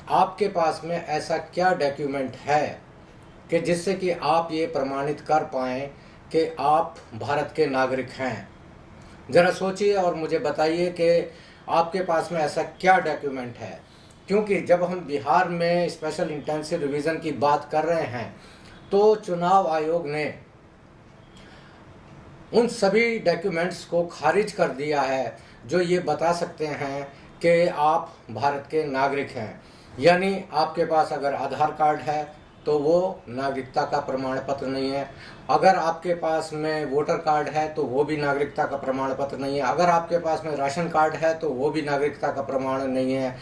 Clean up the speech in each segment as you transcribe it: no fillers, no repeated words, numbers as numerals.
आपके पास में ऐसा क्या डॉक्यूमेंट है कि जिससे कि आप ये प्रमाणित कर पाएँ कि आप भारत के नागरिक हैं? ज़रा सोचिए और मुझे बताइए कि आपके पास में ऐसा क्या डॉक्यूमेंट है? क्योंकि जब हम बिहार में स्पेशल इंटेंसिव रिवीजन की बात कर रहे हैं, तो चुनाव आयोग ने उन सभी डॉक्यूमेंट्स को खारिज कर दिया है जो ये बता सकते हैं कि आप भारत के नागरिक हैं। यानी आपके पास अगर आधार कार्ड है तो वो नागरिकता का प्रमाण पत्र नहीं है, अगर आपके पास में वोटर कार्ड है तो वो भी नागरिकता का प्रमाण पत्र नहीं है, अगर आपके पास में राशन कार्ड है तो वो भी नागरिकता का प्रमाण नहीं है,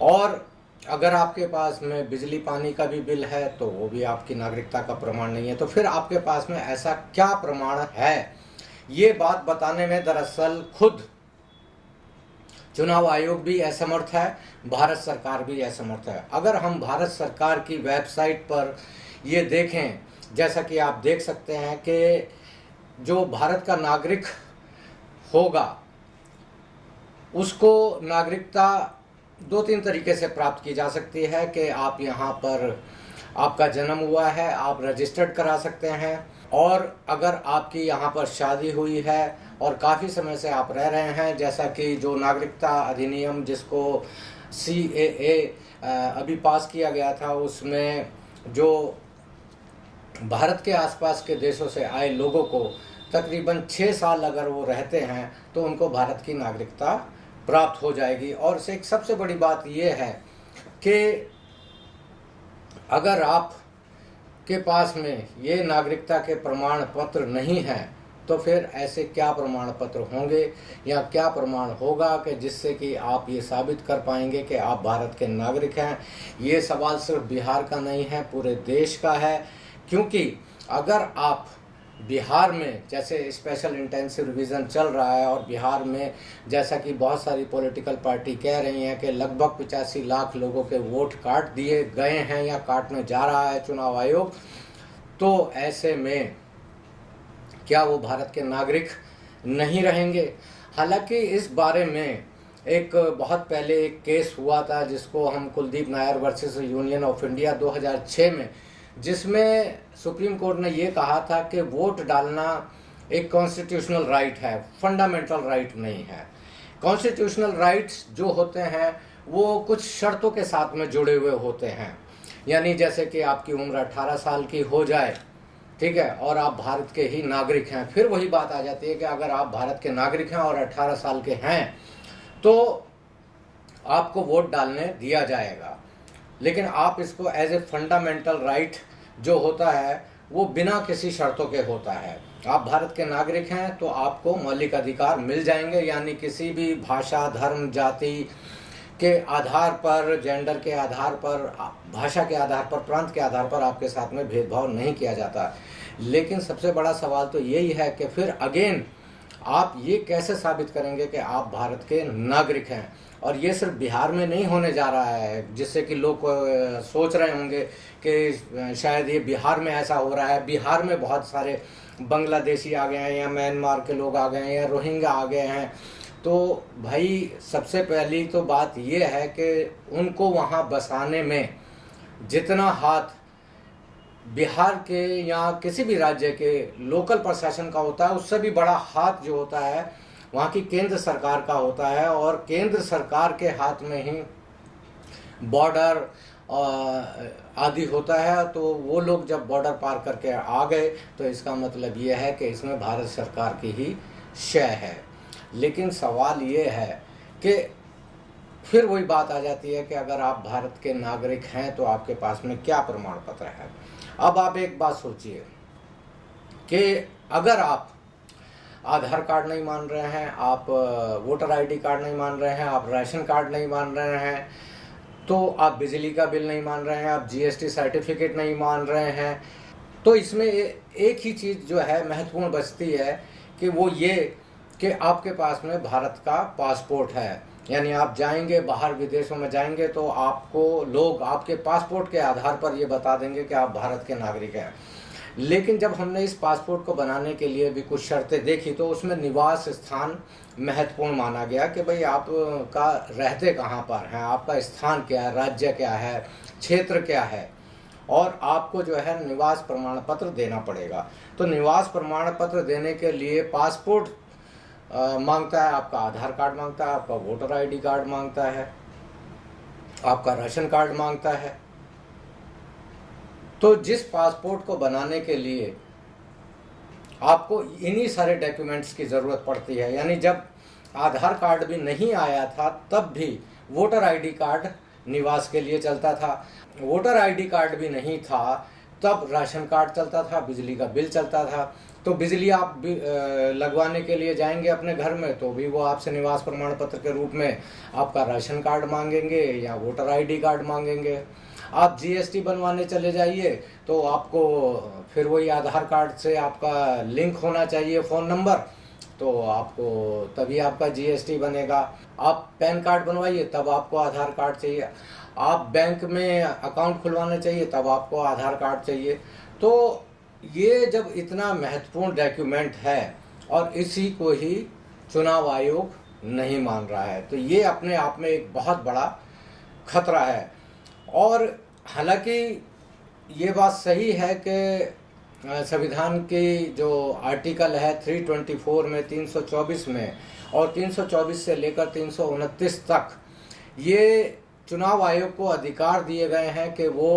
और अगर आपके पास में बिजली पानी का भी बिल है तो वो भी आपकी नागरिकता का प्रमाण नहीं है। तो फिर आपके पास में ऐसा क्या प्रमाण है? ये बात बताने में दरअसल खुद चुनाव आयोग भी असमर्थ है, भारत सरकार भी असमर्थ है। अगर हम भारत सरकार की वेबसाइट पर ये देखें, जैसा कि आप देख सकते हैं कि जो भारत का नागरिक होगा उसको नागरिकता दो तीन तरीके से प्राप्त की जा सकती है कि आप यहाँ पर आपका जन्म हुआ है, आप रजिस्टर्ड करा सकते हैं, और अगर आपकी यहाँ पर शादी हुई है और काफ़ी समय से आप रह रहे हैं, जैसा कि जो नागरिकता अधिनियम जिसको CAA अभी पास किया गया था, उसमें जो भारत के आसपास के देशों से आए लोगों को तकरीबन 6 साल अगर वो रहते हैं तो उनको भारत की नागरिकता प्राप्त हो जाएगी। और से एक सबसे बड़ी बात ये है कि अगर आप के पास में ये नागरिकता के प्रमाण पत्र नहीं है तो फिर ऐसे क्या प्रमाण पत्र होंगे या क्या प्रमाण होगा कि जिससे कि आप ये साबित कर पाएंगे कि आप भारत के नागरिक हैं? ये सवाल सिर्फ बिहार का नहीं है, पूरे देश का है। क्योंकि अगर आप बिहार में जैसे स्पेशल इंटेंसिव रिवीजन चल रहा है और बिहार में जैसा कि बहुत सारी पॉलिटिकल पार्टी कह रही हैं कि लगभग 85 लाख लोगों के वोट काट दिए गए हैं या काटने जा रहा है चुनाव आयोग, तो ऐसे में क्या वो भारत के नागरिक नहीं रहेंगे? हालांकि इस बारे में एक बहुत पहले एक केस हुआ था जिसको हम Kuldeep Nair versus union of India 2006 में, जिसमें सुप्रीम कोर्ट ने ये कहा था कि वोट डालना एक कॉन्स्टिट्यूशनल राइट है, फंडामेंटल राइट नहीं है। कॉन्स्टिट्यूशनल राइट्स जो होते हैं वो कुछ शर्तों के साथ में जुड़े हुए होते हैं। यानी जैसे कि आपकी उम्र 18 साल की हो जाए, ठीक है, और आप भारत के ही नागरिक हैं, फिर वही बात आ जाती है कि अगर आप भारत के नागरिक हैं और 18 साल के हैं तो आपको वोट डालने दिया जाएगा। लेकिन आप इसको एज ए फंडामेंटल राइट जो होता है वो बिना किसी शर्तों के होता है। आप भारत के नागरिक हैं तो आपको मौलिक अधिकार मिल जाएंगे, यानी किसी भी भाषा, धर्म, जाति के आधार पर, जेंडर के आधार पर, भाषा के आधार पर, प्रांत के आधार पर आपके साथ में भेदभाव नहीं किया जाता। लेकिन सबसे बड़ा सवाल तो यही है कि फिर अगेन आप ये कैसे साबित करेंगे कि आप भारत के नागरिक हैं? और ये सिर्फ बिहार में नहीं होने जा रहा है, जिससे कि लोग सोच रहे होंगे कि शायद ये बिहार में ऐसा हो रहा है। बिहार में बहुत सारे बांग्लादेशी आ गए हैं या म्यांमार के लोग आ गए हैं या रोहिंग्या आ गए हैं। तो भाई सबसे पहली तो बात ये है कि उनको वहाँ बसाने में जितना हाथ बिहार के या किसी भी राज्य के लोकल प्रशासन का होता है, उससे भी बड़ा हाथ जो होता है वहाँ की केंद्र सरकार का होता है। और केंद्र सरकार के हाथ में ही बॉर्डर आदि होता है। तो वो लोग जब बॉर्डर पार करके आ गए तो इसका मतलब ये है कि इसमें भारत सरकार की ही शय है। लेकिन सवाल ये है कि फिर वही बात आ जाती है कि अगर आप भारत के नागरिक हैं तो आपके पास में क्या प्रमाण पत्र है? अब आप एक बात सोचिए कि अगर आप आधार कार्ड नहीं मान रहे हैं, आप वोटर आईडी कार्ड नहीं मान रहे हैं, आप राशन कार्ड नहीं मान रहे हैं, तो आप बिजली का बिल नहीं मान रहे हैं, आप GST सर्टिफिकेट नहीं मान रहे हैं, तो इसमें एक ही चीज़ जो है महत्वपूर्ण बचती है कि वो ये कि आपके पास में भारत का पासपोर्ट है। यानी आप जाएंगे बाहर विदेशों में जाएंगे तो आपको लोग आपके पासपोर्ट के आधार पर ये बता देंगे कि आप भारत के नागरिक हैं। लेकिन जब हमने इस पासपोर्ट को बनाने के लिए भी कुछ शर्तें देखी तो उसमें निवास स्थान महत्वपूर्ण माना गया कि भाई आप का रहते कहाँ पर हैं, आपका स्थान क्या है, राज्य क्या है, क्षेत्र क्या है, और आपको जो है निवास प्रमाण पत्र देना पड़ेगा। तो निवास प्रमाण पत्र देने के लिए पासपोर्ट मांगता है, आपका आधार कार्ड मांगता है, आपका वोटर आईडी कार्ड मांगता है, आपका राशन कार्ड मांगता है। तो जिस पासपोर्ट को बनाने के लिए आपको इन्हीं सारे डॉक्यूमेंट्स की ज़रूरत पड़ती है, यानी जब आधार कार्ड भी नहीं आया था तब भी वोटर आईडी कार्ड निवास के लिए चलता था, वोटर आईडी कार्ड भी नहीं था तब राशन कार्ड चलता था, बिजली का बिल चलता था। तो बिजली आप लगवाने के लिए जाएंगे अपने घर में तो भी वो आपसे निवास प्रमाण पत्र के रूप में आपका राशन कार्ड मांगेंगे या वोटर आईडी कार्ड मांगेंगे। आप जीएसटी बनवाने चले जाइए तो आपको फिर वही आधार कार्ड से आपका लिंक होना चाहिए फ़ोन नंबर, तो आपको तभी आपका जीएसटी बनेगा। आप पैन कार्ड बनवाइए तब आपको आधार कार्ड चाहिए। आप बैंक में अकाउंट खुलवाना चाहिए तब आपको आधार कार्ड चाहिए। तो ये जब इतना महत्वपूर्ण डॉक्यूमेंट है और इसी को ही चुनाव आयोग नहीं मान रहा है, तो ये अपने आप में एक बहुत बड़ा खतरा है। और हालांकि ये बात सही है कि संविधान की जो आर्टिकल है 324 में 324 में और 324 से लेकर 329 तक ये चुनाव आयोग को अधिकार दिए गए हैं कि वो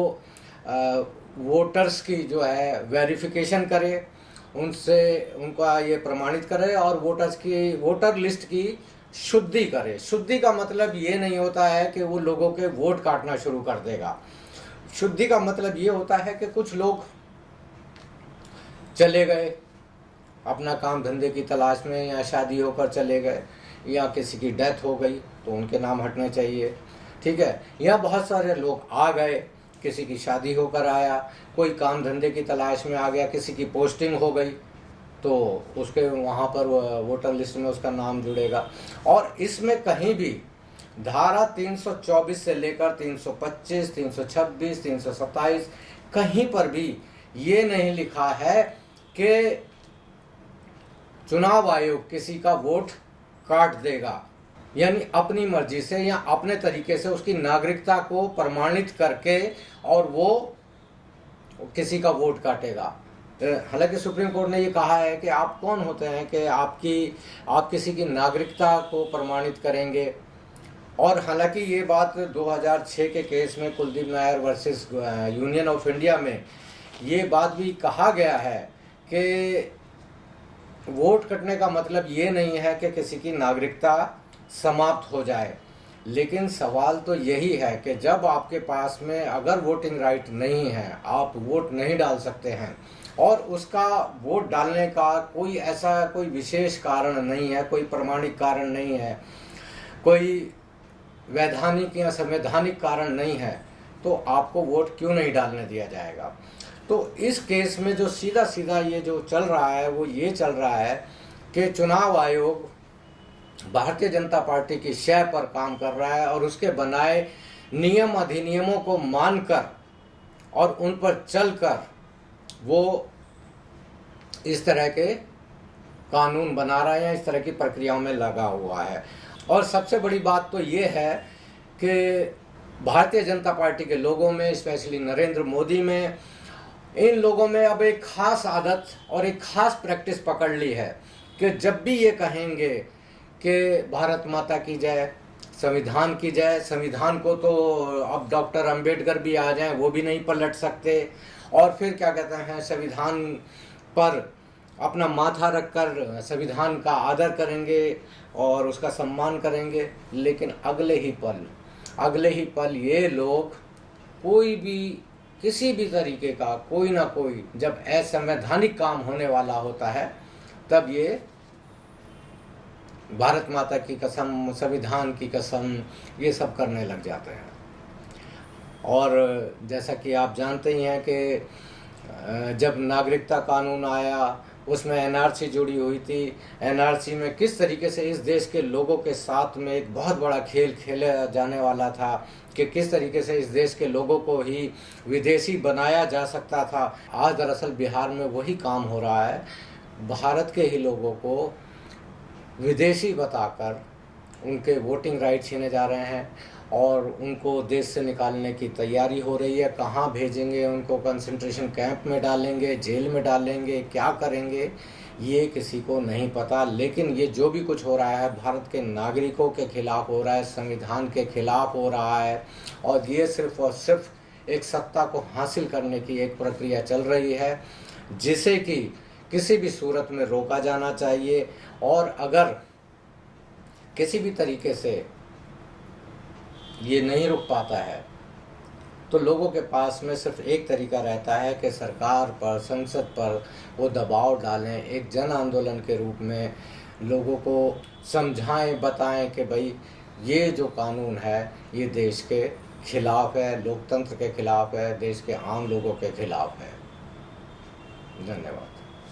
वोटर्स की जो है वेरिफिकेशन करे, उनसे उनका ये प्रमाणित करे और वोटर लिस्ट की शुद्धि करे। शुद्धि का मतलब ये नहीं होता है कि वो लोगों के वोट काटना शुरू कर देगा। शुद्धि का मतलब ये होता है कि कुछ लोग चले गए अपना काम धंधे की तलाश में, या शादी होकर चले गए, या किसी की डेथ हो गई तो उनके नाम हटने चाहिए, ठीक है। या बहुत सारे लोग आ गए, किसी की शादी होकर आया, कोई काम धंधे की तलाश में आ गया, किसी की पोस्टिंग हो गई तो उसके वहाँ पर वोटर लिस्ट में उसका नाम जुड़ेगा। और इसमें कहीं भी धारा 324 से लेकर 325, 326, 327 कहीं पर भी ये नहीं लिखा है कि चुनाव आयोग किसी का वोट काट देगा, यानी अपनी मर्जी से या अपने तरीके से उसकी नागरिकता को प्रमाणित करके और वो किसी का वोट काटेगा। हालांकि सुप्रीम कोर्ट ने ये कहा है कि आप कौन होते हैं कि आप किसी की नागरिकता को प्रमाणित करेंगे। और हालांकि ये बात 2006 के केस में Kuldeep Nair versus union of India में ये बात भी कहा गया है कि वोट कटने का मतलब ये नहीं है कि किसी की नागरिकता समाप्त हो जाए, लेकिन सवाल तो यही है कि जब आपके पास में अगर वोटिंग राइट नहीं है, आप वोट नहीं डाल सकते हैं और उसका वोट डालने का कोई विशेष कारण नहीं है, कोई प्रमाणिक कारण नहीं है, कोई वैधानिक या संवैधानिक कारण नहीं है, तो आपको वोट क्यों नहीं डालने दिया जाएगा। तो इस केस में जो सीधा सीधा ये जो चल रहा है वो ये चल रहा है कि चुनाव आयोग भारतीय जनता पार्टी की शय पर काम कर रहा है और उसके बनाए नियम अधिनियमों को मानकर और उन पर चलकर वो इस तरह के कानून बना रहा है या इस तरह की प्रक्रियाओं में लगा हुआ है। और सबसे बड़ी बात तो ये है कि भारतीय जनता पार्टी के लोगों में, स्पेशली नरेंद्र मोदी में, इन लोगों में अब एक खास आदत और एक खास प्रैक्टिस पकड़ ली है कि जब भी ये कहेंगे कि भारत माता की जय, संविधान की जय, संविधान को तो अब डॉक्टर अंबेडकर भी आ जाएं वो भी नहीं पलट सकते, और फिर क्या कहते हैं संविधान पर अपना माथा रखकर संविधान का आदर करेंगे और उसका सम्मान करेंगे। लेकिन अगले ही पल ये लोग कोई भी किसी भी तरीके का कोई ना कोई जब असंवैधानिक काम होने वाला होता है तब ये भारत माता की कसम, संविधान की कसम, ये सब करने लग जाते हैं। और जैसा कि आप जानते ही हैं कि जब नागरिकता कानून आया उसमें एनआरसी जुड़ी हुई थी। एनआरसी में किस तरीके से इस देश के लोगों के साथ में एक बहुत बड़ा खेल खेला जाने वाला था कि किस तरीके से इस देश के लोगों को ही विदेशी बनाया जा सकता था। आज दरअसल बिहार में वही काम हो रहा है। भारत के ही लोगों को विदेशी बताकर उनके वोटिंग राइट छीने जा रहे हैं और उनको देश से निकालने की तैयारी हो रही है। कहाँ भेजेंगे उनको, कंसंट्रेशन कैंप में डालेंगे, जेल में डालेंगे, क्या करेंगे, ये किसी को नहीं पता। लेकिन ये जो भी कुछ हो रहा है भारत के नागरिकों के खिलाफ हो रहा है, संविधान के खिलाफ हो रहा है, और ये सिर्फ और सिर्फ एक सत्ता को हासिल करने की एक प्रक्रिया चल रही है, जिसे कि किसी भी सूरत में रोका जाना चाहिए। और अगर किसी भी तरीके से ये नहीं रुक पाता है तो लोगों के पास में सिर्फ एक तरीका रहता है कि सरकार पर, संसद पर वो दबाव डालें, एक जन आंदोलन के रूप में लोगों को समझाएं, बताएं कि भाई ये जो कानून है ये देश के खिलाफ है, लोकतंत्र के खिलाफ है, देश के आम लोगों के खिलाफ है। धन्यवाद।